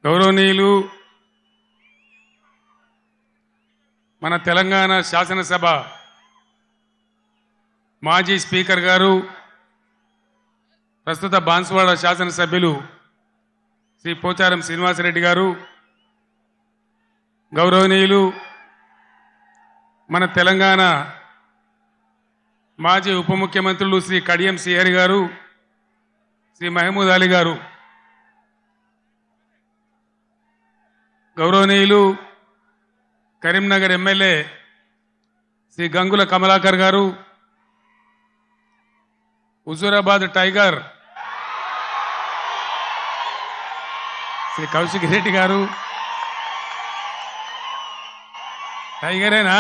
గౌరవనీయులు మన తెలంగాణ శాసనసభ మాజీ స్పీకర్ గారు ప్రస్తుత బాన్సువాడ శాసనసభ్యులు శ్రీ పోచారం శ్రీనివాసరెడ్డి గారు, గౌరవనీయులు మన తెలంగాణ మాజీ ఉప ముఖ్యమంత్రులు శ్రీ కడియం శ్రీహరి గారు, శ్రీ మహమూద్ అలీ గారు, గౌరవనీయులు కరీంనగర్ ఎమ్మెల్యే శ్రీ గంగుల కమలాకర్ గారు, హుజూరాబాద్ టైగర్ శ్రీ కౌశిక్ రెడ్డి గారు, టైగరేనా?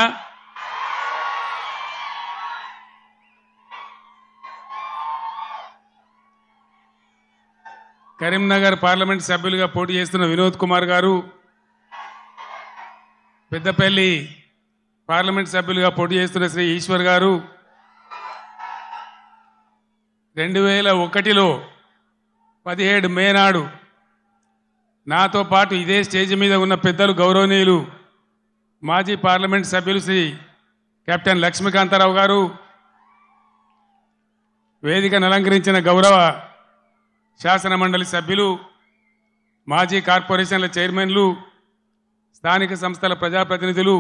కరీంనగర్ పార్లమెంట్ సభ్యులుగా పోటీ చేస్తున్న వినోద్ కుమార్ గారు, పెద్దపల్లి పార్లమెంట్ సభ్యులుగా పోటీ చేస్తున్న శ్రీ ఈశ్వర్ గారు, 2001లో 17 మే నాడు నాతో పాటు ఇదే స్టేజ్ మీద ఉన్న పెద్దలు గౌరవనీయులు మాజీ పార్లమెంట్ సభ్యులు శ్రీ కెప్టెన్ లక్ష్మీకాంతారావు గారు, వేదికను అలంకరించిన గౌరవ శాసన మండలి సభ్యులు, మాజీ కార్పొరేషన్ల చైర్మన్లు, స్థానిక సంస్థల ప్రజాప్రతినిధులు,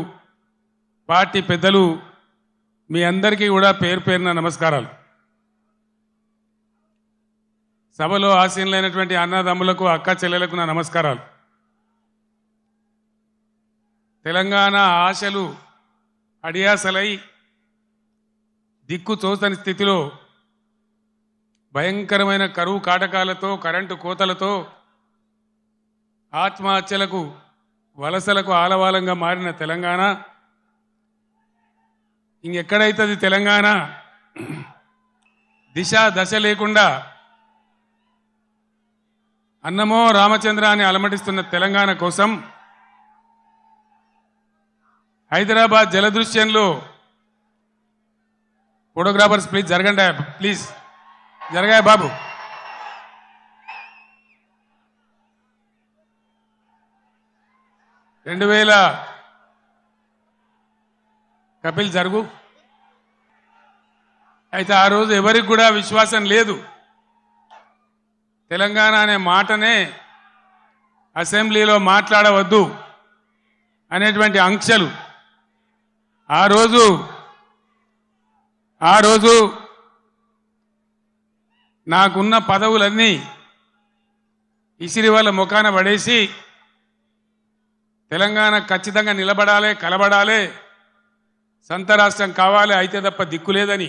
పార్టీ పెద్దలు, మీ అందరికీ కూడా పేరు పేరున నమస్కారాలు. సభలో ఆసీనులైనటువంటి అన్నదమ్ములకు, అక్క చెల్లెలకు నా నమస్కారాలు. తెలంగాణ ఆశలు అడియాసలై దిక్కు తోచని స్థితిలో భయంకరమైన కరువు కాటకాలతో, కరెంటు కోతలతో, ఆత్మహత్యలకు, వలసలకు ఆలవాలంగా మారిన తెలంగాణ ఇంకెక్కడైతుంది తెలంగాణ దిశ దశ లేకుండా అన్నమో రామచంద్ర అని అలమటిస్తున్న తెలంగాణ కోసం హైదరాబాద్ జలదృశ్యంలో ఫోటోగ్రాఫర్స్ ప్లీజ్ జరగండి, ప్లీజ్ జరగాయ బాబు. కపిల్ జరుగు. అయితే ఆ రోజు ఎవరికి కూడా విశ్వాసం లేదు. తెలంగాణ అనే మాటనే అసెంబ్లీలో మాట్లాడవద్దు అనేటువంటి ఆంక్షలు ఆ రోజు నాకున్న పదవులన్నీ ఇసిరి వాళ్ళ ముఖాన పడేసి తెలంగాణ ఖచ్చితంగా నిలబడాలి, కలబడాలి, సంత రాష్ట్రం కావాలి, అయితే తప్ప దిక్కు లేదని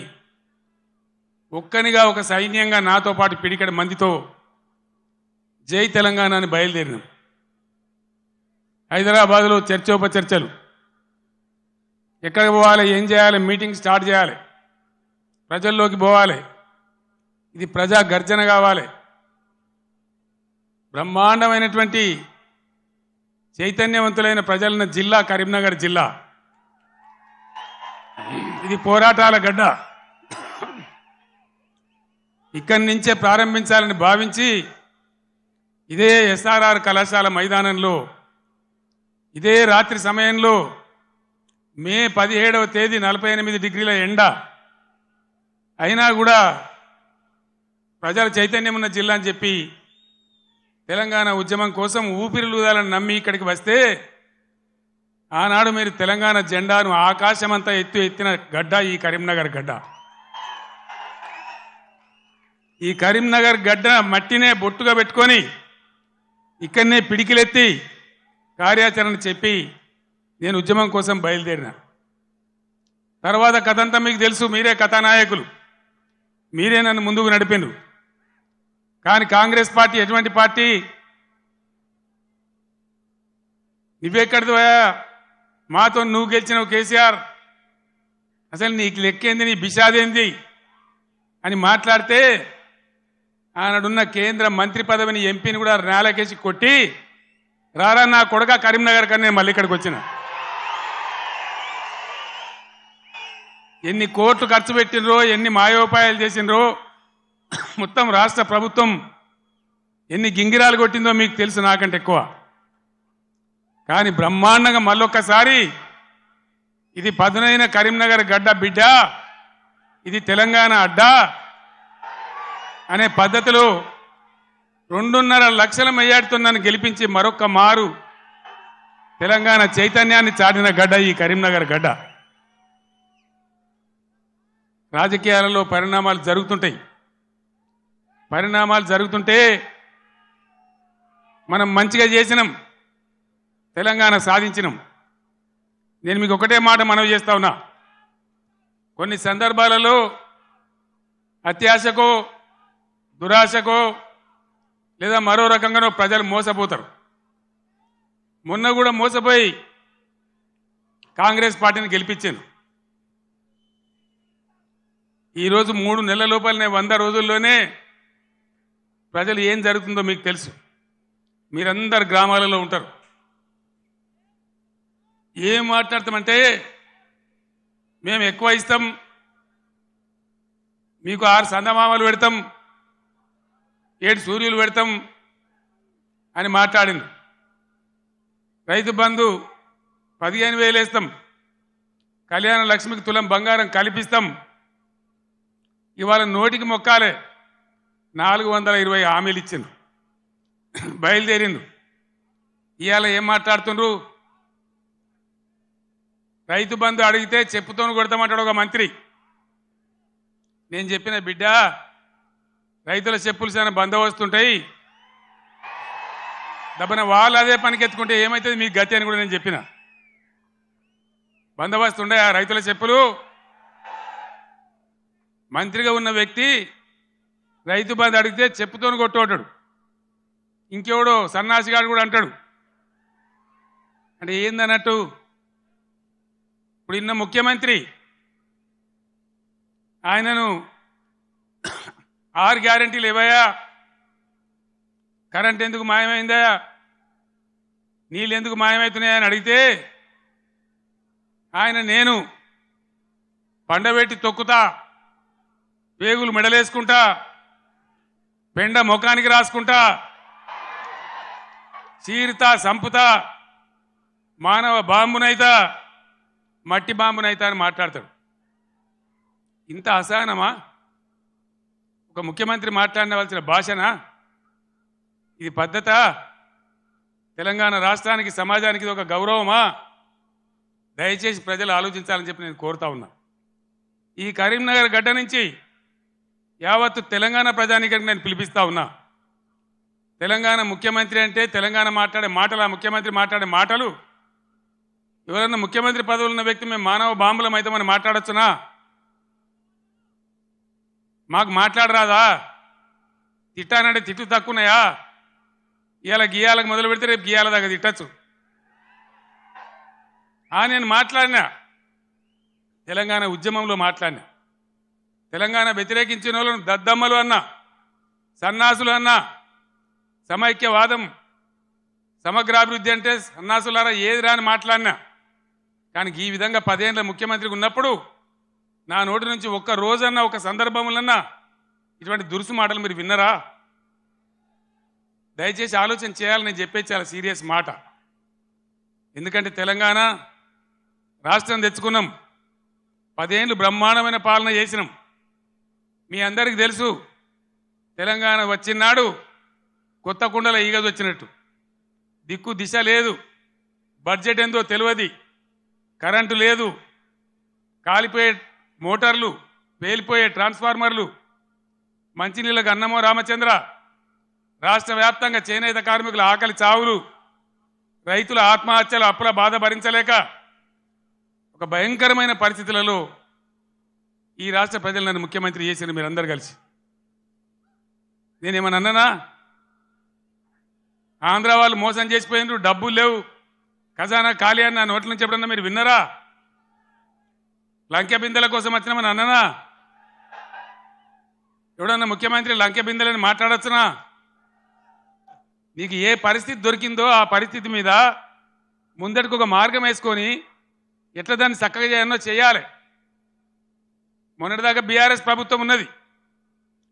ఒక్కనిగా ఒక సైన్యంగా నాతో పాటు పిడికడ మందితో జై తెలంగాణ అని బయలుదేరినాం. హైదరాబాద్లో చర్చోపచర్చలు, ఎక్కడికి పోవాలి, ఏం చేయాలి, మీటింగ్ స్టార్ట్ చేయాలి, ప్రజల్లోకి పోవాలి, ఇది ప్రజా గర్జన కావాలి, బ్రహ్మాండమైనటువంటి చైతన్యవంతులైన ప్రజలున్న జిల్లా కరీంనగర్ జిల్లా. ఇది పోరాటాల గడ్డ. ఇక్కడి నుంచే ప్రారంభించాలని భావించి ఇదే ఎస్ఆర్ఆర్ కళాశాల మైదానంలో ఇదే రాత్రి సమయంలో మే 17వ తేదీ 48 డిగ్రీల ఎండ అయినా కూడా ప్రజల చైతన్యం ఉన్న జిల్లా అని చెప్పి తెలంగాణ ఉద్యమం కోసం ఊపిరిలూదాలని నమ్మి ఇక్కడికి వస్తే ఆనాడు మీరు తెలంగాణ జెండాను ఆకాశమంతా ఎత్తిన గడ్డ ఈ కరీంనగర్ గడ్డ. ఈ కరీంనగర్ గడ్డ మట్టినే బొట్టుగా పెట్టుకొని ఇక్కడనే పిడికిలెత్తి కార్యాచరణ చెప్పి నేను ఉద్యమం కోసం బయలుదేరిన. తర్వాత కథంతా మీకు తెలుసు, మీరే కథానాయకులు, మీరే నన్ను ముందుకు నడిపిండ్రు. కానీ కాంగ్రెస్ పార్టీ ఎటువంటి పార్టీ? నువ్వెక్కడిదివా, మాతో నువ్వు గెలిచినవు కేసీఆర్, అసలు నీకు లెక్కేంది, నీ బిషాదేంది అని మాట్లాడితే ఆనాడున్న కేంద్ర మంత్రి పదవిని ఎంపీని కూడా నేలకేసి కొట్టి రారా నా కొడుక కరీంనగర్ కన్నా నేను మళ్ళీ ఇక్కడికి వచ్చిన. ఎన్ని కోట్లు ఖర్చు పెట్టినరో, ఎన్ని మాయోపాయాలు చేసినరో, మొత్తం రాష్ట్ర ప్రభుత్వం ఎన్ని గింగిరాలు కొట్టిందో మీకు తెలుసు నాకంటే ఎక్కువ. కానీ బ్రహ్మాండంగా మళ్ళొక్కసారి ఇది పదునైన కరీంనగర్ గడ్డ బిడ్డ, ఇది తెలంగాణ అడ్డ అనే పద్ధతిలో 2.5 లక్షల మెజార్టీతో నన్ను గెలిపించి మరొక్క మారు తెలంగాణ చైతన్యాన్ని చాటిన గడ్డ ఈ కరీంనగర్ గడ్డ. రాజకీయాలలో పరిణామాలు జరుగుతుంటే మనం మంచిగా చేసినాం, తెలంగాణ సాధించినాం. నేను మీకు ఒకటే మాట మనవి చేస్తా ఉన్నా, కొన్ని సందర్భాలలో అత్యాశకో దురాశకో లేదా మరో రకంగానో ప్రజలు మోసపోతారు. మొన్న కూడా మోసపోయి కాంగ్రెస్ పార్టీని గెలిపించాను. ఈరోజు 3 నెలల లోపలనే 100 రోజుల్లోనే ప్రజలు ఏం జరుగుతుందో మీకు తెలుసు. మీరందరు గ్రామాలలో ఉంటారు. ఏం మాట్లాడతామంటే మేము ఎక్కువ ఇస్తాం, మీకు 6 సందమామలు పెడతాం, 7 సూర్యులు పెడతాం అని మాట్లాడింది. రైతు బంధు 15,000 వేస్తాం, కళ్యాణ లక్ష్మికి తులం బంగారం కల్పిస్తాం. ఇవాళ నోటికి మొక్కాలే 420 హామీలు ఇచ్చిండ్రు, బయలుదేరిండ్రు. ఇవాళ ఏం మాట్లాడుతుండ్రు? రైతు బంధు అడిగితే చెప్పుతోను కొడతామంటాడు ఒక మంత్రి. నేను చెప్పిన బిడ్డ, రైతుల చెప్పులు చాలా బందోబస్తుంటాయి, దబ్బన వాళ్ళు అదే పనికెత్తుకుంటే ఏమవుతుంది మీకు గతి అని కూడా నేను చెప్పిన. బందోబస్తు ఉండే ఆ రైతుల చెప్పులు. మంత్రిగా ఉన్న వ్యక్తి రైతు బంధు అడిగితే చెప్పుతోను కొట్టుకుంటాడు. ఇంకెవడో సన్నాసిగాడు కూడా అంటాడు. అంటే ఏందన్నట్టు? ఇప్పుడు ఇన్న ముఖ్యమంత్రి ఆయనను 6 గ్యారెంటీలు ఇవ్వయా, కరెంట్ ఎందుకు మాయమైందా, నీళ్ళు ఎందుకు మాయమవుతున్నాయని అడిగితే ఆయన నేను పండబెట్టి తొక్కుతా, పేగులు మెడలేసుకుంటా, పెండ ముఖానికి రాసుకుంటా, చీరుతా సంపుతా, మానవ బాంబునైతా, మట్టి బాంబునైతా అని మాట్లాడతాడు. ఇంత అసహనమా? ఒక ముఖ్యమంత్రి మాట్లాడవలసిన భాషనా ఇది? పద్ధతా? తెలంగాణ రాష్ట్రానికి సమాజానికి ఇది ఒక గౌరవమా? దయచేసి ప్రజలు ఆలోచించాలని చెప్పి నేను కోరుతా ఉన్నా. ఈ కరీంనగర్ గడ్డ నుంచి యావత్తు తెలంగాణ ప్రజానీకానికి నేను పిలిపిస్తా ఉన్నా. తెలంగాణ ముఖ్యమంత్రి అంటే తెలంగాణ మాట్లాడే మాటలు, ఆ ముఖ్యమంత్రి మాట్లాడే మాటలు, ఎవరన్నా ముఖ్యమంత్రి పదవులు ఉన్న వ్యక్తి మేము మానవ బాంబులం అయితే మనం మాట్లాడొచ్చునా? మాకు మాట్లాడరాదా? తిట్టానంటే తిట్టు తక్కువన్నాయా? ఇవాళ గీయాలకు మొదలు పెడితే రేపు గీయాల దాకా తిట్టచ్చు. నేను మాట్లాడినా, తెలంగాణ ఉద్యమంలో మాట్లాడినా, తెలంగాణ వ్యతిరేకించిన వాళ్ళను దద్దమ్మలు అన్నా, సన్నాసులు అన్నా, సమైక్యవాదం సమగ్రాభివృద్ధి అంటే సన్నాసులారా ఏది రాని మాట్లాడినా. కానీ ఈ విధంగా 10 ఏళ్ళ ముఖ్యమంత్రికి ఉన్నప్పుడు నా నోటి నుంచి ఒక్క రోజన్నా ఒక సందర్భంలోన్నా ఇటువంటి దురుసు మాటలు మీరు విన్నరా? దయచేసి ఆలోచన చేయాలని నేను చెప్పే చాలా సీరియస్ మాట. ఎందుకంటే తెలంగాణ రాష్ట్రం తెచ్చుకున్నాం, 10 ఏళ్ళు బ్రహ్మాండమైన పాలన చేసినాం. మీ అందరికీ తెలుసు, తెలంగాణ వచ్చినాడు కొత్త కుండల ఈగది వచ్చినట్టు, దిక్కు దిశ లేదు, బడ్జెట్ ఏందో తెలియదు, కరెంటు లేదు, కాలిపోయే మోటార్లు, పేలిపోయే ట్రాన్స్ఫార్మర్లు, మంచినీళ్ళకు అన్నమో రామచంద్ర, రాష్ట్ర వ్యాప్తంగా చేనేత కార్మికుల ఆకలి చావులు, రైతుల ఆత్మహత్యలు, అప్పుల బాధ భరించలేక ఒక భయంకరమైన పరిస్థితులలో ఈ రాష్ట్ర ప్రజలు నన్ను ముఖ్యమంత్రి చేసిన మీరందరూ కలిసి. నేనేమన్నా అన్నానా? ఆంధ్ర వాళ్ళు మోసం చేసిపోయినారు, డబ్బులు లేవు, ఖజానా ఖాళీ అని నా నోట్ల నుంచి ఎప్పుడన్నా మీరు విన్నరా? లంకె బిందెల కోసం వచ్చినామని అన్నానా? ఎవడన్నా ముఖ్యమంత్రి లంకె బిందెలని మాట్లాడొచ్చునా? నీకు ఏ పరిస్థితి దొరికిందో ఆ పరిస్థితి మీద ముందటికి ఒక మార్గం వేసుకొని ఎట్లా దాన్ని చక్కగా చేయాలో చేయాలి. మొన్నటిదాకా బీఆర్ఎస్ ప్రభుత్వం ఉన్నది,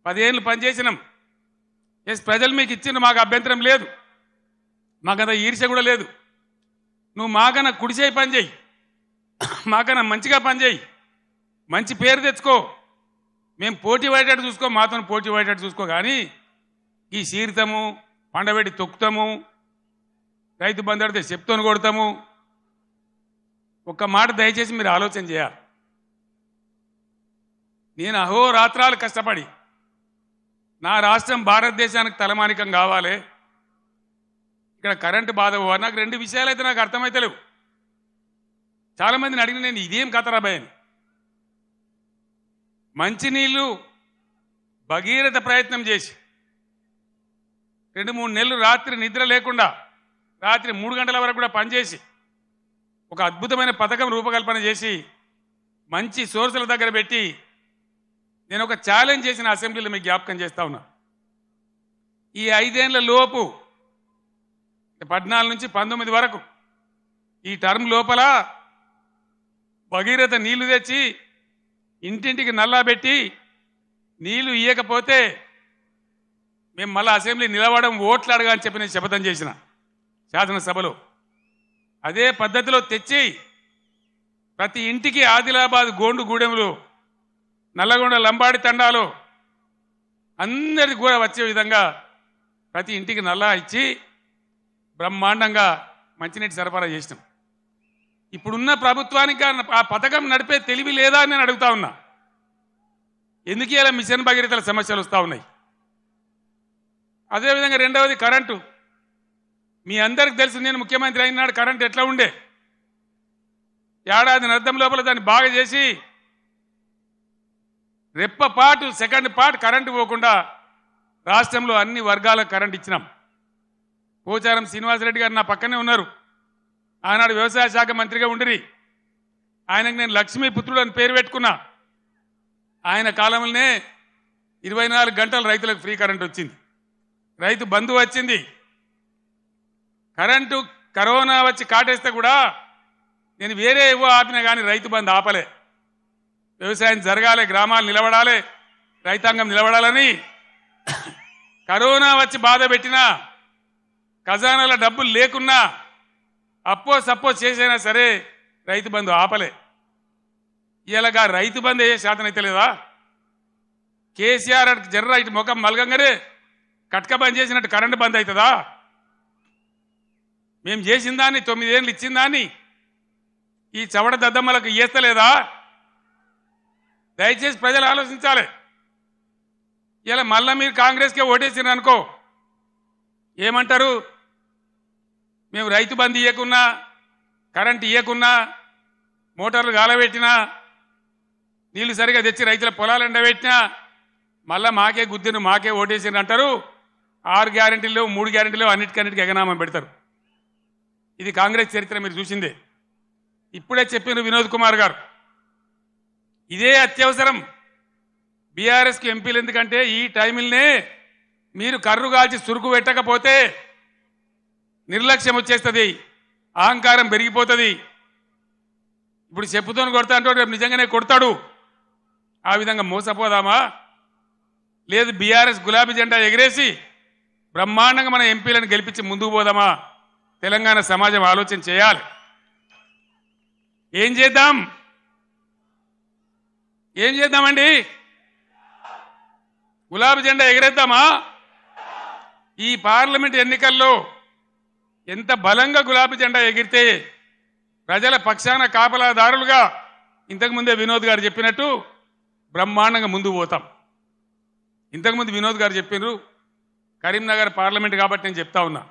10 ఏళ్ళు పనిచేసినాం. ప్రజలు మీకు ఇచ్చిండ్రు, మాకు అభ్యంతరం లేదు, మాకంత ఈర్ష్య కూడా లేదు. నువ్వు మాకన్నా కుడిచేయి పని చేయి, మాకన్నా మంచిగా పని చేయి, మంచి పేరు తెచ్చుకో, మేము పోటీ పడేటట్టు చూసుకో, మాతో పోటీ పడేటట్టు చూసుకో. కానీ ఈ సీరితము పండబెట్టి తొక్కుతాము, రైతు బంధు అడితే చెప్తోని కొడతాము. ఒక్క మాట దయచేసి మీరు ఆలోచన చేయాలి. నేను అహోరాత్రాలు కష్టపడి నా రాష్ట్రం భారతదేశానికి తలమానికం కావాలి, ఇక్కడ కరెంటు బాధ పోవాలి. నాకు రెండు విషయాలు అయితే నాకు అర్థమైతలేవు. చాలామందిని అడిగిన నేను ఇదేం కథరాబాయ్ అని. మంచినీళ్ళు భగీరథ ప్రయత్నం చేసి 2-3 నెలలు రాత్రి నిద్ర లేకుండా రాత్రి 3 గంటల వరకు కూడా పనిచేసి ఒక అద్భుతమైన పథకం రూపకల్పన చేసి మంచి సోర్సుల దగ్గర పెట్టి నేను ఒక ఛాలెంజ్ చేసిన అసెంబ్లీలో మీకు జ్ఞాపకం చేస్తా ఉన్నా. ఈ 5 ఏళ్ల లోపు 14 నుంచి 19 వరకు ఈ టర్మ్ లోపల భగీరథ నీళ్లు తెచ్చి ఇంటింటికి నల్లా పెట్టి నీళ్లు ఇయ్యకపోతే మేము మళ్ళీ అసెంబ్లీ నిలవడం ఓట్లు అడగా అని చెప్పి నేను శపథం చేసిన శాసనసభలో. అదే పద్ధతిలో తెచ్చి ప్రతి ఇంటికి ఆదిలాబాద్ గోండు గూడెంలో నల్లగొండ లంబాడి తండాలో అందరికి కూడా వచ్చే విధంగా ప్రతి ఇంటికి నల్లా ఇచ్చి బ్రహ్మాండంగా మంచినీటి సరఫరా చేసినాం. ఇప్పుడున్న ప్రభుత్వానికి ఆ పథకం నడిపే తెలివి లేదా అని నేను అడుగుతా ఉన్నా. ఎందుకు ఇలా మిషన్ భగీరథల సమస్యలు వస్తూ ఉన్నాయి? అదేవిధంగా రెండవది కరెంటు. మీ అందరికి తెలుసు, నేను ముఖ్యమంత్రి అయినాడు కరెంటు ఎట్లా ఉండే. ఏడాది అర్థం లోపల దాన్ని బాగా చేసి రెప్పపాటు సెకండ్ పార్ట్ కరెంటు పోకుండా రాష్ట్రంలో అన్ని వర్గాలకు కరెంట్ ఇచ్చినాం. పోచారం శ్రీనివాసరెడ్డి గారు నా పక్కనే ఉన్నారు. ఆనాడు వ్యవసాయ శాఖ మంత్రిగా ఉండిరి. ఆయనకు నేను లక్ష్మీపుత్రుడు అని పేరు పెట్టుకున్నా. ఆయన కాలంలోనే 24 గంటలు రైతులకు ఫ్రీ కరెంట్ వచ్చింది, రైతు బంధు వచ్చింది. కరెంటు కరోనా వచ్చి కాటేస్తే కూడా నేను వేరే ఏవో ఆపినా కానీ రైతు బంధు ఆపలే. వ్యవసాయం జరగాలి, గ్రామాలు నిలబడాలి, రైతాంగం నిలబడాలని కరోనా వచ్చి బాధ పెట్టినా, ఖజానాల డబ్బులు లేకున్నా, అప్పో సప్పో చేసైనా సరే రైతు బంధు ఆపలే. ఇలాగా రైతు బంధు అయ్యే శాతం అయితే లేదా? కేసీఆర్ జర్ర ఇటు ముఖం మలగంగానే కట్క బంద్ చేసినట్టు కరెంటు బంద్ అవుతుందా? మేము చేసిన దాన్ని 9 ఏళ్ళు ఇచ్చిన దాన్ని ఈ చవడ దద్దమ్మలకు ఇయ్యస్తలేదా? దయచేసి ప్రజలు ఆలోచించాలి. ఇలా మళ్ళా మీరు కాంగ్రెస్కే ఓటేసినారు అనుకో, ఏమంటారు? మేము రైతు బంధు ఇవ్వకున్నా, కరెంట్ ఇవ్వకున్నా, మోటార్లు గాలబెట్టినా, నీళ్లు సరిగా తెచ్చి రైతుల పొలాలు ఎండబెట్టినా మళ్ళా మాకే గుద్దిను, మాకే ఓటేసినారు అంటారు. 6 గ్యారెంటీలు 3 గ్యారెంటీలు అన్నిటికన్నిటికీ ఎగనామం పెడతారు. ఇది కాంగ్రెస్ చరిత్ర మీరు చూసిందే. ఇప్పుడే చెప్పిన వినోద్ కుమార్ గారు, ఇదే అత్యవసరం బీఆర్ఎస్కి ఎంపీలు. ఎందుకంటే ఈ టైంలోనే మీరు కర్రు కాల్చి సురుకు పెట్టకపోతే నిర్లక్ష్యం వచ్చేస్తుంది, అహంకారం పెరిగిపోతుంది. ఇప్పుడు చెప్పుతోని కొడతా అంటే రేపు నిజంగానే కొడతాడు. ఆ విధంగా మోసపోదామా? లేదు బీఆర్ఎస్ గులాబీ జెండా ఎగిరేసి బ్రహ్మాండంగా మన ఎంపీలను గెలిపించి ముందుకు పోదామా? తెలంగాణ సమాజం ఆలోచన చేయాలి. ఏం చేద్దాం? ఏం చేద్దామండి? గులాబీ జెండా ఎగిరేద్దామా? ఈ పార్లమెంట్ ఎన్నికల్లో ఎంత బలంగా గులాబీ జెండా ఎగిరితే ప్రజల పక్షాన కాపలాదారులుగా ఇంతకుముందే వినోద్ గారు చెప్పినట్టు బ్రహ్మాండంగా ముందుకు పోతాం. ఇంతకుముందు వినోద్ గారు చెప్పినారు కరీంనగర్ పార్లమెంట్ కాబట్టి నేను చెప్తా ఉన్నా.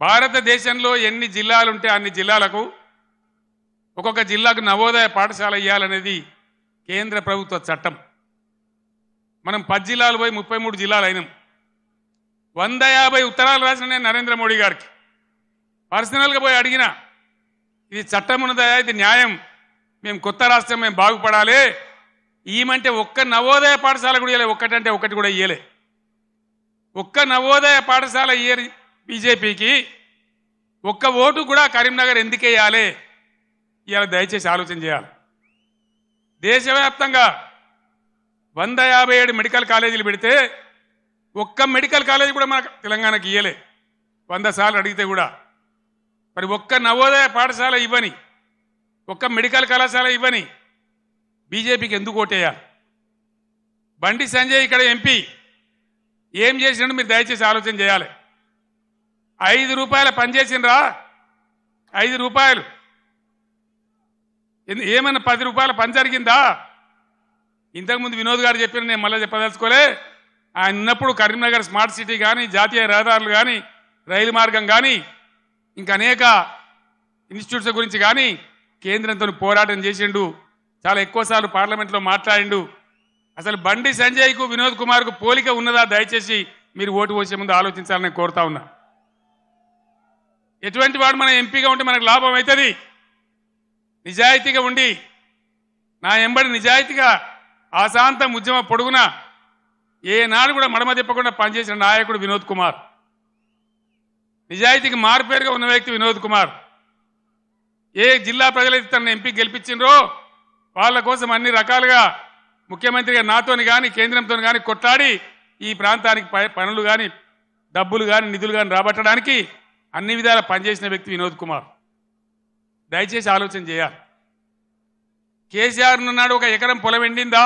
భారతదేశంలో ఎన్ని జిల్లాలు ఉంటే అన్ని జిల్లాలకు ఒక్కొక్క జిల్లాకు నవోదయ పాఠశాల ఇవ్వాలనేది కేంద్ర ప్రభుత్వ చట్టం. మనం 10 జిల్లాలు పోయి 33 జిల్లాలు అయినాం. 150 ఉత్తరాలు రాసిన నేను నరేంద్ర మోడీ గారికి పర్సనల్గా పోయి అడిగిన, ఇది చట్టం ఉన్నదయా, ఇది న్యాయం, మేము కొత్త రాష్ట్రం, మేము బాగుపడాలి, ఈమంటే ఒక్క నవోదయ పాఠశాల కూడా ఇవ్వలే. ఒక్కటంటే ఒకటి కూడా ఇవ్వలే. ఒక్క నవోదయ పాఠశాల ఇయ్యరు బీజేపీకి. ఒక్క ఓటు కూడా కరీంనగర్ ఎందుకు వేయాలి? ఇవాళ దయచేసి ఆలోచన చేయాలి. దేశవ్యాప్తంగా 157 మెడికల్ కాలేజీలు పెడితే ఒక్క మెడికల్ కాలేజీ కూడా మన తెలంగాణకి ఇయ్యలే. 100 సార్లు అడిగితే కూడా మరి ఒక్క నవోదయ పాఠశాల ఇవ్వని, ఒక్క మెడికల్ కళాశాల ఇవ్వని బీజేపీకి ఎందుకు ఓటేయాలి? బండి సంజయ్ ఇక్కడ ఎంపీ ఏం చేసినట్టు మీరు దయచేసి ఆలోచన చేయాలి. 5 రూపాయల పనిచేసినరా? 5 రూపాయలు ఏమన్నా 10 రూపాయల పని జరిగిందా? ఇంతకుముందు వినోద్ గారు చెప్పిన నేను మళ్ళీ చెప్పదలుచుకోలే. ఆయన ఉన్నప్పుడు కరీంనగర్ స్మార్ట్ సిటీ కానీ, జాతీయ రహదారులు కానీ, రైలు మార్గం కానీ, ఇంకా అనేక ఇన్స్టిట్యూట్స్ గురించి కానీ కేంద్రంతో పోరాటం చేసిండు. చాలా ఎక్కువసార్లు పార్లమెంట్లో మాట్లాడిండు. అసలు బండి సంజయ్కు వినోద్ కుమార్కు పోలిక ఉన్నదా? దయచేసి మీరు ఓటు పోసే ముందు ఆలోచించాలని కోరుతా ఉన్నా. ఎటువంటి వాడు మన ఎంపీగా ఉంటే మనకు లాభం అవుతుంది? నిజాయితీగా ఉండి నా ఎంబడి నిజాయితీగా ఆశాంతం ఉద్యమ పొడుగున ఏనాడు కూడా మడమ తిప్పకుండా పనిచేసిన నాయకుడు వినోద్ కుమార్. నిజాయితీకి మారుపేరుగా ఉన్న వ్యక్తి వినోద్ కుమార్. ఏ జిల్లా ప్రజలైతే తనను ఎంపీ గెలిపించిండ్రో వాళ్ళ కోసం అన్ని రకాలుగా ముఖ్యమంత్రిగా నాతోని కానీ కేంద్రంతో కానీ కొట్లాడి ఈ ప్రాంతానికి పనులు కానీ డబ్బులు కానీ నిధులు కానీ రాబట్టడానికి అన్ని విధాలా పనిచేసిన వ్యక్తి వినోద్ కుమార్. దయచేసి ఆలోచన చేయాలి. కేసీఆర్ ఉన్నాడు, ఒక ఎకరం పొలం ఎండిందా?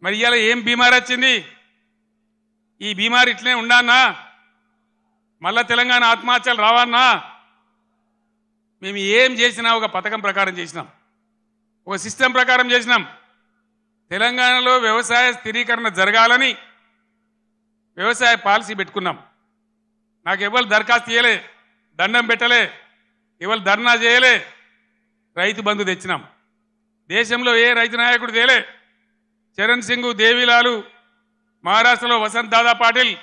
మరి ఇవాళ ఏం బీమారి వచ్చింది? ఈ బీమారి ఇట్లనే ఉండానా? మళ్ళా తెలంగాణ ఆత్మహత్యలు రావన్నా? మేము ఏం చేసినా ఒక పథకం ప్రకారం చేసినాం, ఒక సిస్టమ్ ప్రకారం చేసినాం. తెలంగాణలో వ్యవసాయ స్థిరీకరణ జరగాలని వ్యవసాయ పాలసీ పెట్టుకున్నాం. నాకు ఎవరు దరఖాస్తు చేయలే, దండం పెట్టలే, ఎవరు ధర్నా చేయలే. రైతు బంధు తెచ్చినాం. దేశంలో ఏ రైతు నాయకుడు తేలే. చరణ్ సింగ్, దేవిలాలు, మహారాష్ట్రలో వసంత్ దాదా పాటిల్,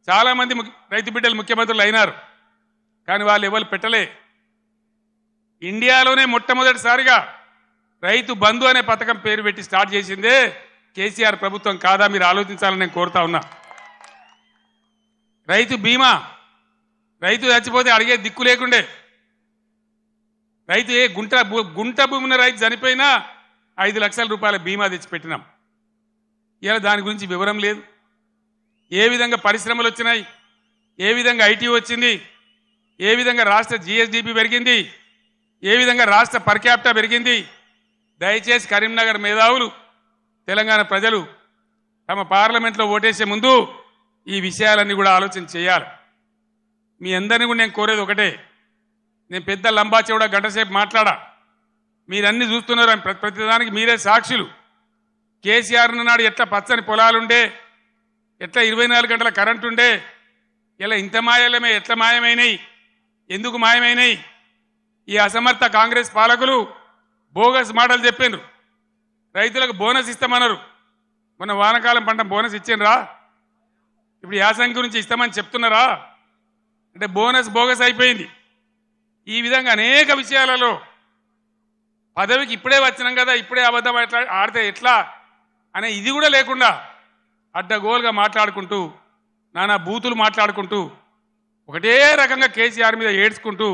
చాలామంది రైతు బిడ్డలు ముఖ్యమంత్రులు అయినారు. కానీ వాళ్ళు ఎవరు పెట్టలే. ఇండియాలోనే మొట్టమొదటిసారిగా రైతు బంధు అనే పథకం పేరు పెట్టి స్టార్ట్ చేసిందే కేసీఆర్ ప్రభుత్వం కాదా? మీరు ఆలోచించాలని నేను కోరుతా ఉన్నా. రైతు బీమా, రైతు చచ్చిపోతే అడిగే దిక్కు లేకుండే. రైతు గుంట భూమిన రైతు చనిపోయినా 5 లక్షల రూపాయల బీమా తెచ్చిపెట్టినాం. ఇలా దాని గురించి వివరం లేదు. ఏ విధంగా పరిశ్రమలు వచ్చినాయి, ఏ విధంగా ఐటీ వచ్చింది, ఏ విధంగా రాష్ట్ర జిఎస్డిపి పెరిగింది, ఏ విధంగా రాష్ట్ర పర్ క్యాపిటా పెరిగింది. దయచేసి కరీంనగర్ మేధావులు, తెలంగాణ ప్రజలు తమ పార్లమెంట్లో ఓటేసే ముందు ఈ విషయాలన్నీ కూడా ఆలోచన చేయాలి. మీ అందరినీ కూడా నేను కోరేది ఒకటే. నేను పెద్ద లంబా చెవుడా గంటసేపు మాట్లాడా, మీరన్నీ చూస్తున్నారు. ప్రతిదానికి మీరే సాక్షులు. కేసీఆర్ నాడు ఎట్లా పచ్చని పొలాలుండే, ఎట్లా 24 గంటల కరెంటు ఉండే, ఇలా ఇంత మాయలమే ఎట్లా మాయమైనాయి, ఎందుకు మాయమైనాయి? ఈ అసమర్థ కాంగ్రెస్ పాలకులు బోగస్ మాటలు చెప్పిండ్రు. రైతులకు బోనస్ ఇస్తామన్నారు. మొన్న వానకాలం పంట బోనస్ ఇచ్చిండ్రా? ఇప్పుడు యాసంగి గురించి ఇస్తామని చెప్తున్నారా? అంటే బోనస్ బోగస్ అయిపోయింది. ఈ విధంగా అనేక విషయాలలో పదవికి ఇప్పుడే వచ్చినాం కదా, ఇప్పుడే అబద్ధం ఎట్లా ఆడితే ఎట్లా అనే ఇది కూడా లేకుండా అడ్డగోలుగా మాట్లాడుకుంటూ, నానా బూతులు మాట్లాడుకుంటూ, ఒకటే రకంగా కేసీఆర్ మీద ఏడ్చుకుంటూ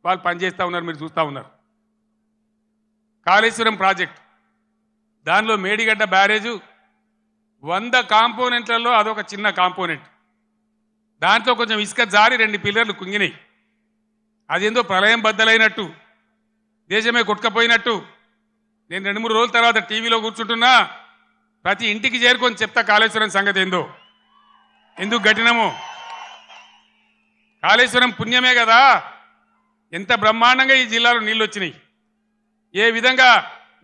వాళ్ళు పనిచేస్తూ ఉన్నారు. మీరు చూస్తూ ఉన్నారు. కాళేశ్వరం ప్రాజెక్ట్, దానిలో మేడిగడ్డ బ్యారేజు 100 కాంపోనెంట్లలో అదొక చిన్న కాంపోనెంట్. దాంట్లో కొంచెం ఇసుక జారి 2 పిల్లర్లు కుంగినాయి. అదేందో ప్రళయం బద్దలైనట్టు, దేశమే కొట్టుకపోయినట్టు. నేను 2-3 రోజుల తర్వాత టీవీలో కూర్చుంటున్నా, ప్రతి ఇంటికి చేరుకొని చెప్తా కాళేశ్వరం సంగతి ఏందో, ఎందుకు గట్టినమో. కాళేశ్వరం పుణ్యమే కదా, ఎంత బ్రహ్మాండంగా ఈ జిల్లాలో నీళ్ళు వచ్చినాయి. ఏ విధంగా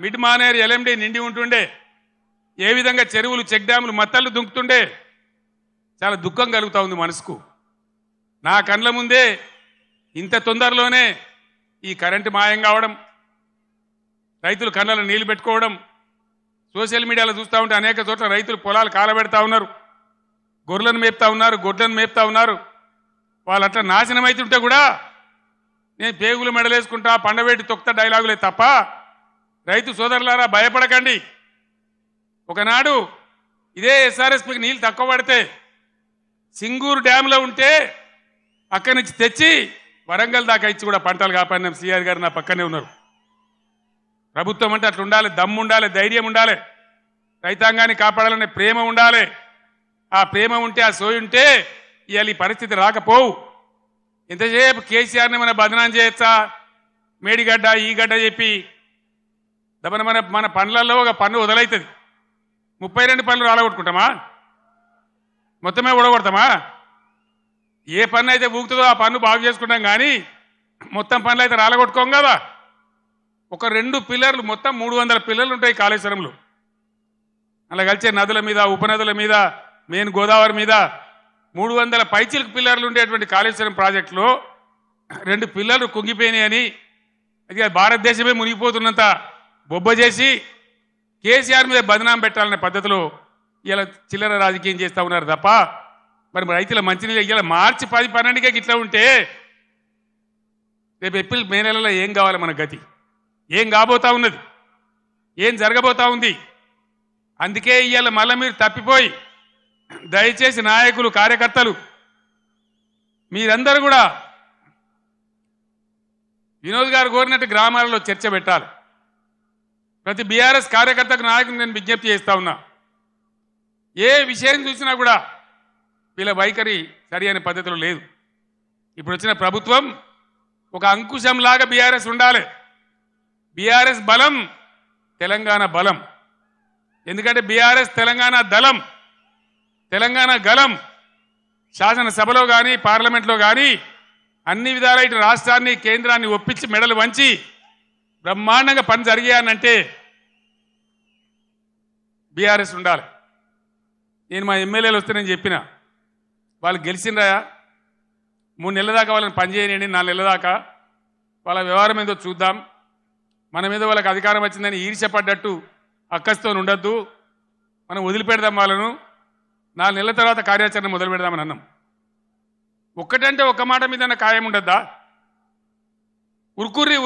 మిడ్ మానేరు ఎల్ఎండి నిండి ఉంటుండే, ఏ విధంగా చెరువులు చెక్ డ్యాములు మత్తళ్ళు దుంకుతుండే. చాలా దుఃఖం కలుగుతూ ఉంది మనసుకు. నా కండ్ల ముందే ఇంత తొందరలోనే ఈ కరెంటు మాయం కావడం, రైతులు కళ్ళలో నీళ్లు పెట్టుకోవడం, సోషల్ మీడియాలో చూస్తూ ఉంటే అనేక చోట్ల రైతులు పొలాలు కాలబెడతా ఉన్నారు, గొర్రెలను మేపుతా ఉన్నారు, గొడ్లను మేపుతా ఉన్నారు. వాళ్ళు అట్లా నాశనం అవుతుంటే కూడా నేను పేగులు మెడలేసుకుంటా, పండవేటి తొక్త డైలాగులే తప్ప, రైతు సోదరులారా భయపడకండి. ఒకనాడు ఇదే ఎస్ఆర్ఎస్పీకి నీళ్ళు తక్కువ పడితే సింగూరు డ్యాంలో ఉంటే అక్కడి నుంచి తెచ్చి వరంగల్ దాకా ఇచ్చి కూడా పంటలు కాపాడినాం. సిఆర్ గారు నా పక్కనే ఉన్నారు. ప్రభుత్వం అంటే అట్లా ఉండాలి, దమ్ము ఉండాలి, ధైర్యం ఉండాలి, రైతాంగాన్ని కాపాడాలనే ప్రేమ ఉండాలి. ఆ ప్రేమ ఉంటే, ఆ సోయి ఉంటే ఇవాళ ఈ పరిస్థితి రాకపోవు. ఎంతసేపు కేసీఆర్ని మన బదనాం చేయొచ్చా, మేడిగడ్డ ఈ గడ్డ చెప్పి దమన మన పనులలో ఒక పన్ను వదలవుతుంది. 32 పనులు రాలగొట్టుకుంటామా, మొత్తమే ఊడగొడతామా? ఏ పన్ను అయితే ఊగుతుందో ఆ పన్ను బాగు చేసుకుంటాం, కానీ మొత్తం పనులు అయితే రాలగొట్టుకోం కదా. ఒక 2 పిల్లర్లు, మొత్తం 300 పిల్లర్లు ఉంటాయి కాళేశ్వరంలో. అలా కలిసే నదుల మీద, ఉపనదుల మీద, మెయిన్ గోదావరి మీద 300 పైచిలకు పిల్లర్లు ఉండేటువంటి కాళేశ్వరం ప్రాజెక్టులో 2 పిల్లర్లు కుంగిపోయినాయని, అది భారతదేశమే మునిగిపోతున్నంత బొబ్బ చేసి కేసీఆర్ మీద బదనాం పెట్టాలనే పద్ధతిలో ఇలా చిల్లర రాజకీయం చేస్తూ ఉన్నారు తప్ప, మరి రైతుల మంచినీళ్ళు ఇలా మార్చి 10, 12కే ఇట్లా ఉంటే రేపు ఏప్రిల్ మే నెలలో ఏం కావాలి మన గతి? ఏం కాబోతా ఉన్నది? ఏం జరగబోతా ఉంది? అందుకే ఇవాళ మళ్ళీ మీరు తప్పిపోయి, దయచేసి నాయకులు, కార్యకర్తలు మీరందరూ కూడా వినోద్ గారు కోరినట్టు గ్రామాలలో చర్చ పెట్టాలి. ప్రతి బీఆర్ఎస్ కార్యకర్తకు, నాయకులు నేను విజ్ఞప్తి చేస్తా ఉన్నా, ఏ విషయం చూసినా కూడా వీళ్ళ వైఖరి సరి అనే పద్ధతిలో లేదు. ఇప్పుడు వచ్చిన ప్రభుత్వం ఒక అంకుశంలాగా బీఆర్ఎస్ ఉండాలి. బీఆర్ఎస్ బలం తెలంగాణ బలం. ఎందుకంటే బీఆర్ఎస్ తెలంగాణ దళం, తెలంగాణ గలం. శాసనసభలో కానీ, పార్లమెంట్లో కానీ అన్ని విధాల ఇటు రాష్ట్రాన్ని, కేంద్రాన్ని ఒప్పించి మెడలు వంచి బ్రహ్మాండంగా పని జరిగాయనంటే బీఆర్ఎస్ ఉండాలి. నేను మా ఎమ్మెల్యేలు వస్తే నేను చెప్పిన, వాళ్ళు గెలిచిండ్రా 3 నెలల దాకా వాళ్ళని పనిచేయనండి, 4 నెలల దాకా వాళ్ళ వ్యవహారం ఏందో చూద్దాం, మన మీద వాళ్ళకి అధికారం వచ్చిందని ఈర్ష్యపడ్డట్టు అక్కస్తో ఉండొద్దు, మనం వదిలిపెడదాం వాళ్ళను, 4 నెలల తర్వాత కార్యాచరణ మొదలు పెడదామని అన్నాం. ఒక్కటంటే ఒక్క మాట మీద ఖాయం ఉండద్దా? ఉరుకుర్రి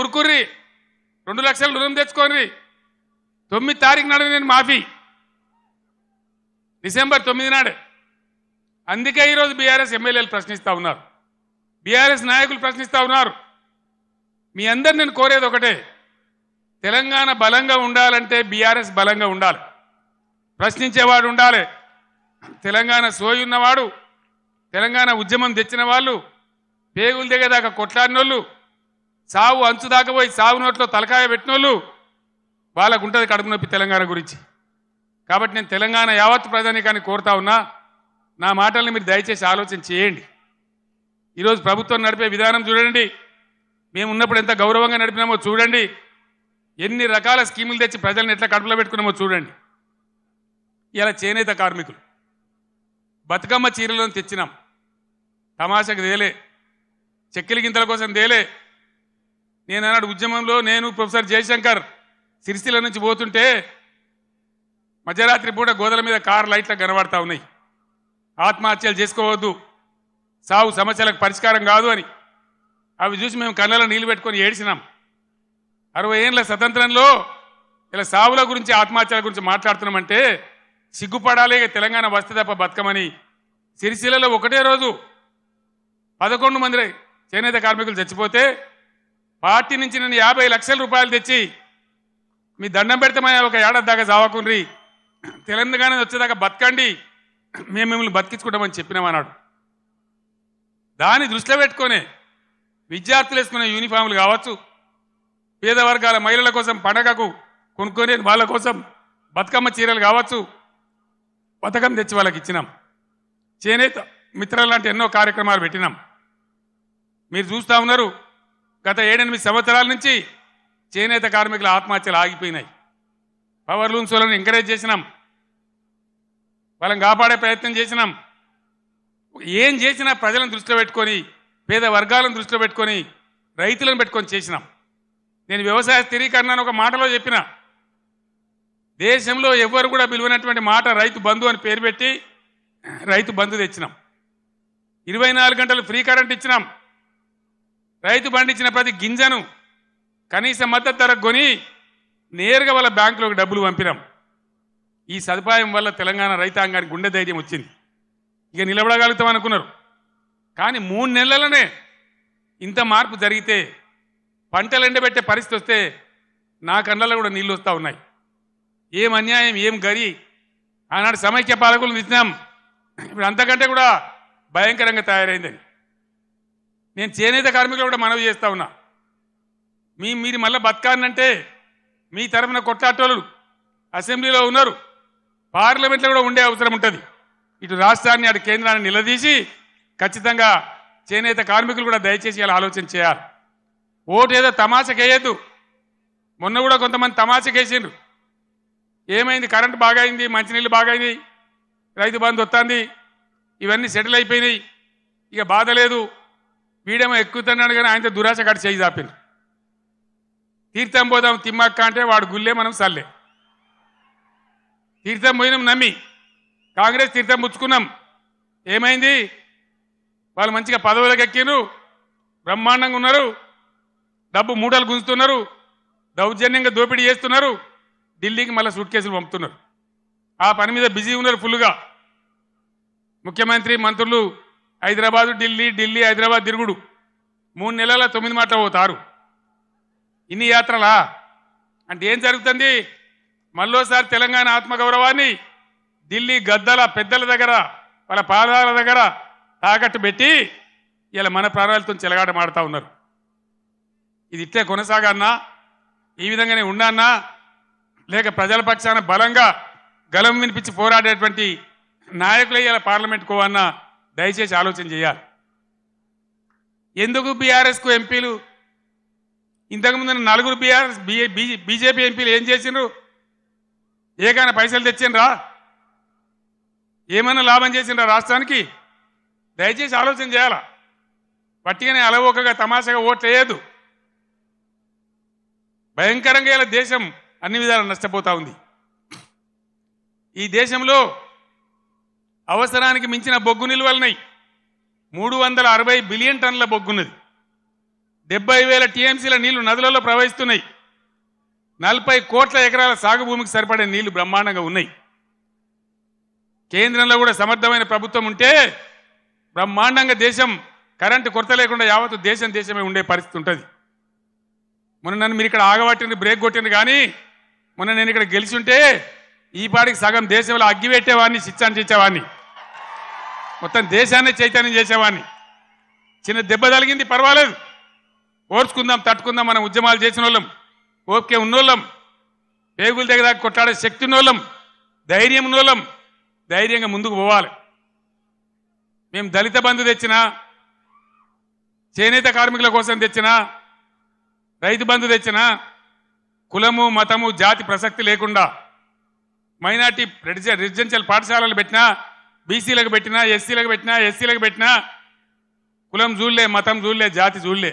2 లక్షల రుణం తెచ్చుకోండి, 9 తారీఖు నాడు నేను మాఫీ, డిసెంబర్ 9 నాడే. అందుకే ఈరోజు బీఆర్ఎస్ ఎమ్మెల్యేలు ప్రశ్నిస్తూ ఉన్నారు, బీఆర్ఎస్ నాయకులు ప్రశ్నిస్తూ ఉన్నారు. మీ అందరు నేను కోరేది ఒకటే, తెలంగాణ బలంగా ఉండాలంటే బీఆర్ఎస్ బలంగా ఉండాలి, ప్రశ్నించేవాడు ఉండాలి. తెలంగాణ సోయి ఉన్నవాడు, తెలంగాణ ఉద్యమం తెచ్చిన వాళ్ళు, పేగులు దిగేదాకా కొట్లాడినోళ్ళు, సావు అంచు దాకా పోయి సావు నోట్లో తలకాయ పెట్టినోళ్ళు, వాళ్ళకు ఉంటుంది కడుపు నొప్పి తెలంగాణ గురించి. కాబట్టి నేను తెలంగాణ యావత్ ప్రజానీకాన్ని కోరుతా ఉన్నా, నా మాటల్ని మీరు దయచేసి ఆలోచన చేయండి. ఈరోజు ప్రభుత్వం నడిపే విధానం చూడండి, మేము ఉన్నప్పుడు ఎంత గౌరవంగా నడిపినామో చూడండి, ఎన్ని రకాల స్కీములు తెచ్చి ప్రజల్ని ఎట్లా కడుపులో పెట్టుకున్నామో చూడండి. ఇలా చేనేత కార్మికులు బతుకమ్మ చీరలను తెచ్చినాం, తమాషకు దేలే, చెక్కిలి గింతల కోసం దేలే. నేను అన్నాడు ఉద్యమంలో, నేను ప్రొఫెసర్ జయశంకర్ సిరిసిల్ల నుంచి పోతుంటే మధ్యరాత్రి పూట గోదల మీద కారు లైట్లు కనబడతా ఉన్నాయి, ఆత్మహత్యలు చేసుకోవద్దు, సాగు సమస్యలకు పరిష్కారం కాదు అని. అవి చూసి మేము కళ్ళలో నీళ్లు పెట్టుకొని ఏడ్చినాం. 60 ఏళ్ళ స్వతంత్రంలో ఇలా సావుల గురించి, ఆత్మహత్యల గురించి మాట్లాడుతున్నామంటే సిగ్గుపడాలి. తెలంగాణ వస్తే తప్ప బతకమని సిరిసిల్లలో ఒకటే రోజు 11 మంది చేనేత కార్మికులు చచ్చిపోతే పార్టీ నుంచి నేను 50 లక్షల రూపాయలు తెచ్చి మీ దండం పెడతామని ఒక ఏడాది దాకా చావకుండ్రి, తెలంగాణ వచ్చేదాకా బతకండి, మేము మిమ్మల్ని బతికించుకుంటామని చెప్పినామన్నాడు. దాన్ని దృష్టిలో పెట్టుకొని విద్యార్థులు వేసుకునే యూనిఫామ్లు కావచ్చు, పేద వర్గాల మహిళల కోసం పండగకు కొనుక్కొని వాళ్ళ కోసం బతుకమ్మ చీరలు కావచ్చు, పథకం తెచ్చి వాళ్ళకి ఇచ్చినాం. చేనేత మిత్రాలు లాంటి ఎన్నో కార్యక్రమాలు పెట్టినాం. మీరు చూస్తూ ఉన్నారు, గత 7-8 సంవత్సరాల నుంచి చేనేత కార్మికుల ఆత్మహత్యలు ఆగిపోయినాయి. పవర్ లూమ్స్ వాళ్ళని ఎంకరేజ్ చేసినాం, వాళ్ళని కాపాడే ప్రయత్నం చేసినాం. ఏం చేసినా ప్రజలను దృష్టిలో పెట్టుకొని, పేద వర్గాలను దృష్టిలో పెట్టుకొని, రైతులను పెట్టుకొని చేసినాం. నేను వ్యవసాయ స్థిరీకరణ అని ఒక మాటలో చెప్పిన, దేశంలో ఎవ్వరు కూడా పిలువనటువంటి మాట రైతు బంధు అని పేరు పెట్టి రైతు బంధు తెచ్చినాం. 24 గంటలు ఫ్రీ కరెంట్ ఇచ్చినాం. రైతు పండించిన ప్రతి గింజను కనీస మద్దతు ధరకు కొని నేరుగా వాళ్ళ బ్యాంకులోకి డబ్బులు పంపినాం. ఈ సదుపాయం వల్ల తెలంగాణ రైతాంగానికి గుండె ధైర్యం వచ్చింది. ఇక నిలబడగలుగుతాం అనుకున్నారు, కానీ 3 నెలలనే ఇంత మార్పు జరిగితే, పంటలు ఎండబెట్టే పరిస్థితి వస్తే నా కళ్ళలో కూడా నీళ్ళు వస్తూ ఉన్నాయి. ఏం అన్యాయం, ఏం గరి. ఆనాడు సమైక్య పాలకులను ఇచ్చినాం, ఇప్పుడు అంతకంటే కూడా భయంకరంగా తయారైందని. నేను చేనేత కార్మికులు కూడా మనవి చేస్తా ఉన్నా, మీరు మళ్ళీ బతకాలంటే మీ తరఫున కొట్లాటోళ్ళు అసెంబ్లీలో ఉన్నారు, పార్లమెంట్లో కూడా ఉండే అవసరం ఉంటుంది. ఇటు రాష్ట్రాన్ని అటు కేంద్రాన్ని నిలదీసి ఖచ్చితంగా చేనేత కార్మికులు కూడా దయచేసి ఇలా ఆలోచన చేయాలి. ఓటు ఏదో తమాషకేయద్దు. మొన్న కూడా కొంతమంది తమాషకేసిండ్రు. ఏమైంది, కరెంటు బాగా అయింది, మంచినీళ్ళు బాగా అయింది, రైతు బంధు వస్తుంది, ఇవన్నీ సెటిల్ అయిపోయినాయి, ఇక బాధ లేదు, వీడేమో ఎక్కుతున్నాడు కానీ ఆయనతో దురాశ కట్టి చేయి చాపిండు. తీర్థం పోదాం తిమ్మక్క అంటే వాడు గుల్లే మనం సల్లే. తీర్థం పోయినాం నమ్మి, కాంగ్రెస్ తీర్థం పుచ్చుకున్నాం. ఏమైంది, వాళ్ళు మంచిగా పదవులకు ఎక్కిరు, బ్రహ్మాండంగా ఉన్నారు, డబ్బు మూటలు గుంజుతున్నారు, దౌర్జన్యంగా దోపిడీ చేస్తున్నారు, ఢిల్లీకి మళ్ళీ సూట్ కేసులు పంపుతున్నారు. ఆ పని మీద బిజీ ఉన్నారు ఫుల్గా. ముఖ్యమంత్రి మంత్రులు హైదరాబాదు ఢిల్లీ, ఢిల్లీ హైదరాబాద్ తిరుగుడు. 3 నెలల 9 మాటలు పోతారు. ఇన్ని యాత్రలా అంటే ఏం జరుగుతుంది? మళ్ళోసారి తెలంగాణ ఆత్మగౌరవాన్ని ఢిల్లీ గద్దల పెద్దల దగ్గర వాళ్ళ పాదాల దగ్గర తాకట్టు పెట్టి ఇలా మన ప్రాణాలతో చెలగాట మాడుతూ ఉన్నారు. ఇది ఇట్లే కొనసాగన్నా, ఈ విధంగానే ఉండన్నా, లేక ప్రజల పక్షాన బలంగా గలం వినిపించి పోరాడేటువంటి నాయకులు ఇలా పార్లమెంట్కు అన్న దయచేసి ఆలోచన చేయాలి. ఎందుకు బీఆర్ఎస్కు ఎంపీలు ఇంతకుముందు 4 బీజేపీ ఎంపీలు ఏం చేసిండ్రు? ఏకైనా పైసలు తెచ్చిండ్రా? ఏమన్నా లాభం చేసిండ్రా రాష్ట్రానికి? దయచేసి ఆలోచన చేయాలా. పట్టిగానే అలవోకగా తమాషగా ఓట్లు వేయద్దు. భయంకరంగా ఇలా దేశం అన్ని విధాలు నష్టపోతా ఉంది. ఈ దేశంలో అవసరానికి మించిన బొగ్గు నిల్వలున్నాయి. 360 బిలియన్ టన్నుల బొగ్గున్నది. 70,000 టీఎంసీల నీళ్లు నదులలో ప్రవహిస్తున్నాయి. 40 కోట్ల ఎకరాల సాగు భూమికి సరిపడే నీళ్లు బ్రహ్మాండంగా ఉన్నాయి. కేంద్రంలో కూడా సమర్థమైన ప్రభుత్వం ఉంటే బ్రహ్మాండంగా దేశం కరెంటు కొరత లేకుండా యావత్తు దేశమే ఉండే పరిస్థితి ఉంటుంది. మొన్న నన్ను మీరు ఇక్కడ ఆగబట్టింది, బ్రేక్ కొట్టింది, కానీ మొన్న నేను ఇక్కడ గెలిచి ఉంటే ఈ పాటికి సగం దేశంలో అగ్గి పెట్టేవాడిని, శిక్షాన్ని చేసేవాడిని, మొత్తం దేశాన్ని చైతన్యం చేసేవాడిని. చిన్న దెబ్బ తగిలింది, పర్వాలేదు, ఓర్చుకుందాం, తట్టుకుందాం. మనం ఉద్యమాలు చేసిన వాళ్ళం, ఓకే ఉన్నోళ్ళం, పేగుల దగ్గర కొట్లాడే శక్తి ఉన్నోళ్ళం, ధైర్యం ఉన్నోళ్ళం, ధైర్యంగా ముందుకు పోవాలి. మేము దళిత బంధు తెచ్చినా, చేనేత కార్మికుల కోసం తెచ్చినా, రైతు బంధు తెచ్చినా, కులము మతము జాతి ప్రసక్తి లేకుండా మైనార్టీ రెసిడెన్షియల్ పాఠశాలలు పెట్టినా, బీసీలకు పెట్టినా, ఎస్సీలకు పెట్టినా, ఎస్సీలకు పెట్టినా, కులం చూడలే, మతం చూడలే, జాతి చూడలే.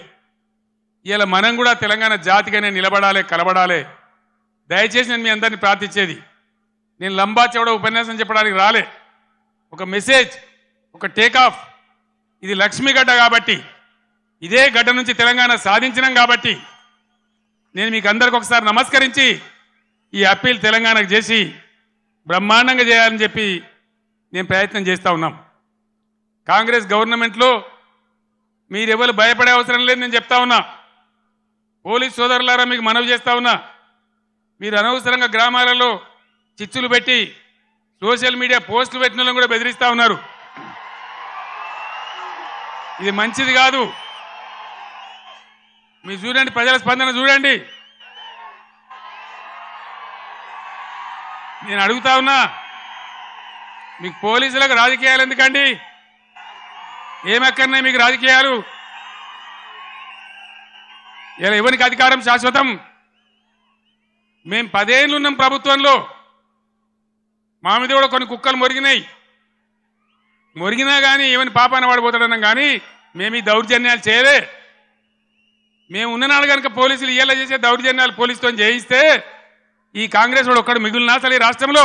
ఇలా మనం కూడా తెలంగాణ జాతిగానే నిలబడాలి, కలబడాలి. దయచేసి నేను మీ అందరినీ ప్రార్థించేది, నేను లంబా చెవడ ఉపన్యాసం చెప్పడానికి రాలే. ఒక మెసేజ్, ఒక టేకాఫ్. ఇది లక్ష్మీగడ్డ కాబట్టి, ఇదే గడ్డ నుంచి తెలంగాణ సాధించినాం కాబట్టి నేను మీకు అందరికి ఒకసారి నమస్కరించి ఈ అప్పీల్ తెలంగాణకు చేసి బ్రహ్మాండంగా చేయాలని చెప్పి నేను ప్రయత్నం చేస్తూ ఉన్నాం. కాంగ్రెస్ గవర్నమెంట్లో మీరెవరు భయపడే అవసరం లేదు, నేను చెప్తా ఉన్నా. పోలీస్ సోదరులారా మీకు మనవి చేస్తా ఉన్నా, మీరు అనవసరంగా గ్రామాలలో చిచ్చులు పెట్టి సోషల్ మీడియా పోస్టులు పెట్టిన వాళ్ళని కూడా బెదిరిస్తూ ఉన్నారు. ఇది మంచిది కాదు. మీరు చూడండి, ప్రజల స్పందన చూడండి. నేను అడుగుతా ఉన్నా, మీకు పోలీసులకు రాజకీయాలు ఎందుకండి? ఏమెక్కడున్నాయి మీకు రాజకీయాలు? ఇలా ఎవరికి అధికారం శాశ్వతం? మేము 10 ఏళ్ళు ఉన్నాం ప్రభుత్వంలో, మా మీద కూడా కొన్ని కుక్కలు మొరిగినా కానీ ఏమని పాపాన పడిపోతాడన్నాం, కానీ మేము ఈ దౌర్జన్యాలు చేయలే. మేము ఉన్ననాడు కనుక పోలీసులు ఇయ్యేలా చేసే దౌర్జన్యాలు పోలీసుతో చేయిస్తే ఈ కాంగ్రెస్ వాడు ఒక్కడు మిగులునా అసలు ఈ రాష్ట్రంలో?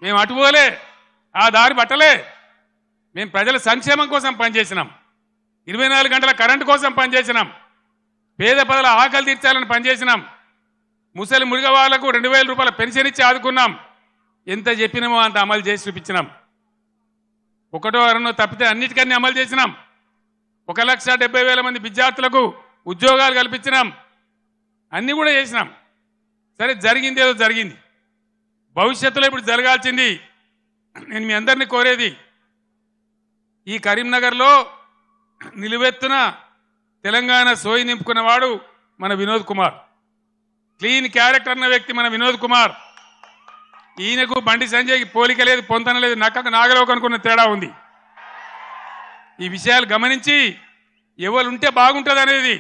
మేము అటుపోలే, ఆ దారి పట్టలే. మేము ప్రజల సంక్షేమం కోసం పనిచేసినాం, 24 గంటల కరెంటు కోసం పనిచేసినాం, పేద ప్రజల ఆకలి తీర్చాలని పనిచేసినాం, ముసలి మురిగ వాళ్లకు 2000 రూపాయల పెన్షన్ ఇచ్చి ఆదుకున్నాం. ఎంత చెప్పినామో అంత అమలు చేసి చూపించినాం. ఒకటో అరణో తప్పితే అన్నిటికన్నీ అమలు చేసినాం. 1,70,000 మంది విద్యార్థులకు ఉద్యోగాలు కల్పించినాం. అన్నీ కూడా చేసినాం. సరే, జరిగింది ఏదో జరిగింది. భవిష్యత్తులో ఇప్పుడు జరగాల్సింది, నేను మీ అందరినీ కోరేది, ఈ కరీంనగర్లో నిలువెత్తున తెలంగాణ సోయి నింపుకున్నవాడు మన వినోద్ కుమార్. క్లీన్ క్యారెక్టర్ అన్న వ్యక్తి మన వినోద్ కుమార్. ఈయనకు బండి సంజయ్కి పోలిక లేదు, పొంతన లేదు, నక్కకు నాగలోకి అనుకున్న తేడా ఉంది. ఈ విషయాలు గమనించి ఎవరుంటే బాగుంటుంది అనేది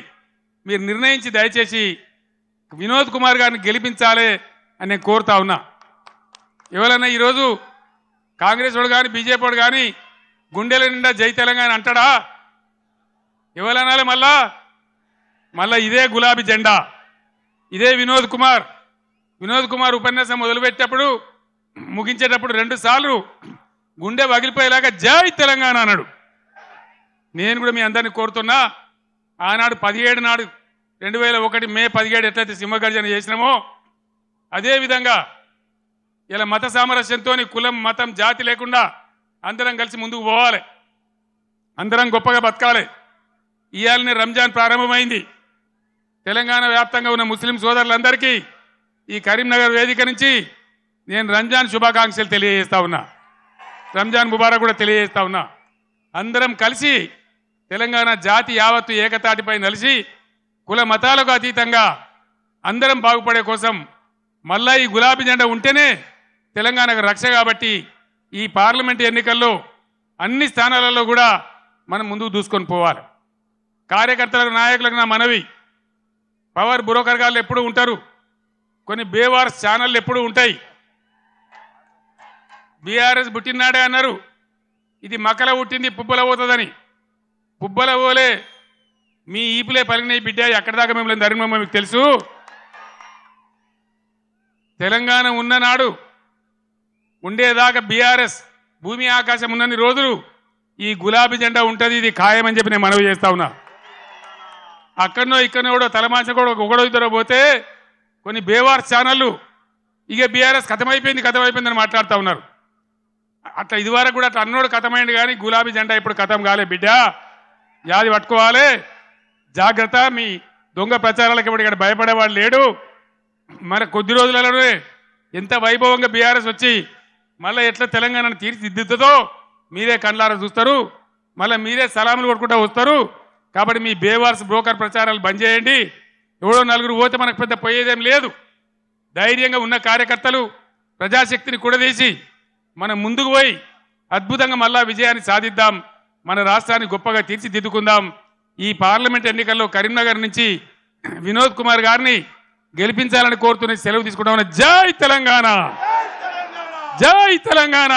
మీరు నిర్ణయించి దయచేసి వినోద్ కుమార్ గారిని గెలిపించాలి అని నేను కోరుతా ఉన్నా. ఎవరన్నా ఈరోజు కాంగ్రెస్ వాడు కానీ బీజేపీ వాడు కానీ గుండెల నిండా జై తెలంగాణ అంటాడా? ఎవరనాలి? మళ్ళా ఇదే గులాబీ జెండా, ఇదే వినోద్ కుమార్. వినోద్ కుమార్ ఉపన్యాసం మొదలుపెట్టేటప్పుడు ముగించేటప్పుడు 2 సార్లు గుండె పగిలిపోయేలాగా జై తెలంగాణ అన్నాడు. నేను కూడా మీ అందరినీ కోరుతున్నా, ఆనాడు 17 నాడు 2001 మే 17 ఎట్లయితే సింహగర్జన చేసినామో అదేవిధంగా ఇలా మత సామరస్యంతో కులం మతం జాతి లేకుండా అందరం కలిసి ముందుకు పోవాలి, అందరం గొప్పగా బతకాలి. ఇవాళనే రంజాన్ ప్రారంభమైంది. తెలంగాణ వ్యాప్తంగా ఉన్న ముస్లిం సోదరులందరికీ ఈ కరీంనగర్ వేదిక నుంచి నేను రంజాన్ శుభాకాంక్షలు తెలియజేస్తా ఉన్నా, రంజాన్ ముబారక్ కూడా తెలియజేస్తా ఉన్నా. అందరం కలిసి తెలంగాణ జాతి యావత్తు ఏకతాటిపై నిలిచి కుల మతాలకు అతీతంగా అందరం బాగుపడే కోసం మళ్ళా ఈ గులాబీ జెండా ఉంటేనే తెలంగాణకు రక్ష. కాబట్టి ఈ పార్లమెంట్ ఎన్నికల్లో అన్ని స్థానాలలో కూడా మనం ముందుకు దూసుకొని పోవాలి. కార్యకర్తలకు నాయకులకు నా మనవి, పవర్ బ్రోకర్ గాళ్ళు ఎప్పుడు ఉంటారు, కొన్ని బేవార్స్ ఛానళ్ళు ఎప్పుడు ఉంటాయి. బీఆర్ఎస్ పుట్టినాడే అన్నారు, ఇది మకల పుట్టింది పుబ్బల పోతుందని. పుబ్బల పోలే మీ ఈపులే పలిగినాయి బిడ్డ, ఎక్కడి దాకా మిమ్మల్ని ధర్మం మీకు తెలుసు. తెలంగాణ ఉన్ననాడు ఉండేదాకా బీఆర్ఎస్ భూమి ఆకాశం ఉన్నన్ని రోజులు ఈ గులాబీ జెండా ఉంటుంది, ఇది ఖాయమని చెప్పి నేను మనవి చేస్తా ఉన్నా. అక్కడనో ఇక్కడనో కూడా తలమాంచ కూడా ఒకడో ఇద్దరో పోతే కొన్ని బేవార్స్ ఛానళ్ళు ఇక బీఆర్ఎస్ కథమైపోయిందని మాట్లాడుతూ ఉన్నారు. అట్లా ఇదివరకు కూడా అట్లా అన్నోడు కథమైంది, కానీ గులాబీ జెండా ఇప్పుడు కథం కాలే బిడ్డ, యాది పట్టుకోవాలి, జాగ్రత్త. మీ దొంగ ప్రచారాలకు ఇప్పుడు ఇక్కడ భయపడేవాడు లేడు. మన కొద్ది రోజులలోనే ఎంత వైభవంగా బీఆర్ఎస్ వచ్చి మళ్ళీ ఎట్లా తెలంగాణను తీర్చిదిద్దుతో మీరే కండ్లారా చూస్తారు, మళ్ళీ మీరే సలాములు కొట్టుకుంటూ వస్తారు. కాబట్టి మీ బేవార్స్ బ్రోకర్ ప్రచారాలు బంద్ చేయండి. ఎవడో నలుగురు పోతే మనకు పెద్ద పోయేదేం లేదు. ధైర్యంగా ఉన్న కార్యకర్తలు ప్రజాశక్తిని కూడదీసి మనం ముందుకు పోయి అద్భుతంగా మళ్ళా విజయాన్ని సాధిద్దాం, మన రాష్ట్రాన్ని గొప్పగా తీర్చిదిద్దుకుందాం. ఈ పార్లమెంట్ ఎన్నికల్లో కరీంనగర్ నుంచి వినోద్ కుమార్ గారిని గెలిపించాలని కోరుతూనే సెలవు తీసుకుంటామని. జై తెలంగాణ, జై తెలంగాణ.